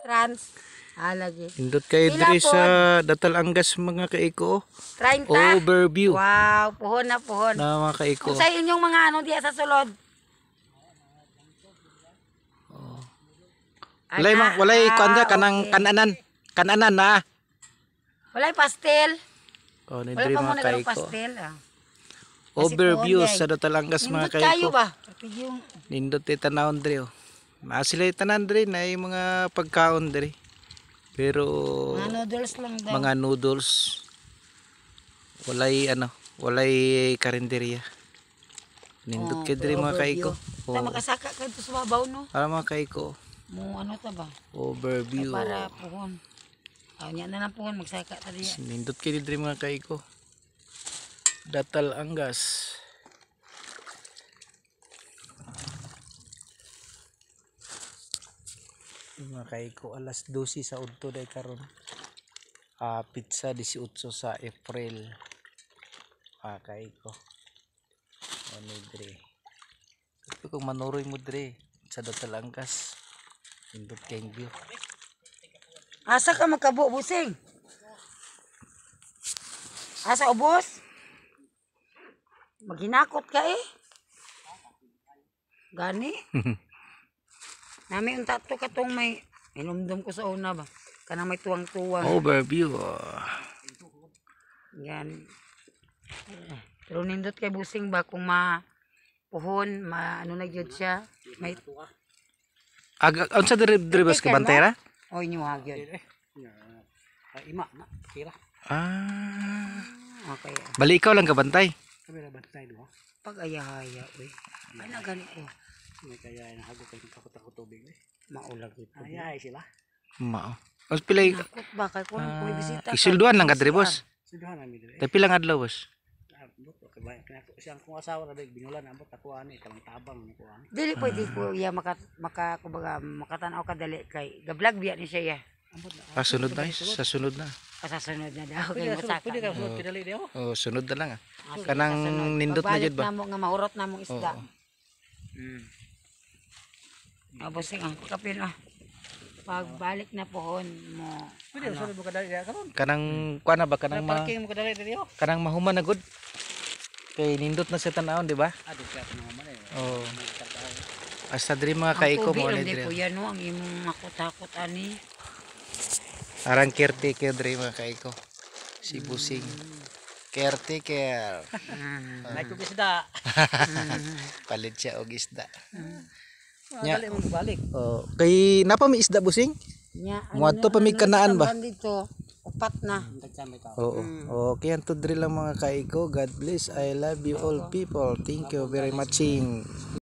Trans. Lagi. Indot kayo Pila diri po? sa Datalanggas mga kaiko. 30. Overview Wow, puhon na puhon. na mga kaiko. Kung sa inyong mga ano diya sa sulod. Walay kuanda kanang okay. kananan na. Walay pastel. Oh, ni Wala diri pa mo mga na kaiko. pastel. Overview Kasi sa Datalanggas mga Nindot kayo kaiko. ba? Yung Nindot itanawon diri oh. Sila tanan diri na yung mga pagkaon diri. Pero mga noodles lang daw. mga noodles walay karinderya. Nindot kay diri mga kaiko. Ta makasaka ka to sa babaw no. Para mga kaiko. Mo ano ta ba? Overview. Para puhon. Nya na lang puhon magsaka ta diya. Nindot kay diri mga kaiko. Datalanggas. Mga kaiko alas 12 sa udto day karon. Pizza 18 sa April. Kaiko. Ano dre. Ito kung manuroy mo dre sa Datalanggas. Indot kayong view. Asa ka magkabo busing? Asa ubos? Maghinakot ka eh. Gani? Nami unta to katong may inumdum ko sa una ba. Kanang may tuwang-tuwang. Overview. Yan. Pero nindot kay busing ba kung mapuhon, ano na gyud siya. May Unsa diri bas ka bantera? oy nyo hagyod. Ima na kira. Okay. Bali ikaw lang kabantay. Kami ra bantay do. Pag ayahaya uy. Ay na gani ko. May kaya na hago kay takot tubig eh. Maulag ito. Ay sila. Mao. Os pilay Nakot ba kay kun may bisita. isulduan lang ka diri boss. Sudahan namin dire. Tay pilang adlaw boss. Buto kay bayan kana siyang kung asawa ra dag binulan ambot ako ani kanang tabang ni ko ani. Dili pwede ko iya maka kumbaga makatanaw ka dali kay gablag biya ni siya ya. Ambot na. Sunod na sa sunod na. Kasasunod na daw kay Pwede masaka. ka sulod pidali di ako. Oh, sunod na lang ah. Sige, Kanang kasunod. nindot na Pagbalik jud ba? namo nga mahurot namong isda. Oo. Abosing kapin pagbalik na pohon mo. Pwede sulod mo kadali di karon. Kanang kuan na ba kanang Parking mo kadali di ako. kanang mahuman na gud. Kay nindot na sa tan-awon di ba? Adi ka naman eh. Oh. Asa diri mga kaiko mo ni Hindi po diri. yan no, ang imong makot-takot ani. Arang caretaker diri mga kaiko. Si Busing. Caretaker. May ko isda. Palit siya og isda. Dali mo balik. Oh, kay napa mi isda Busing? Nya. Muadto pa mi kanaan ba? Dito, upat na. Dagsamay ka. Oo. Okay, anto diri lang mga kaiko. God bless. I love you all people. Thank you very much.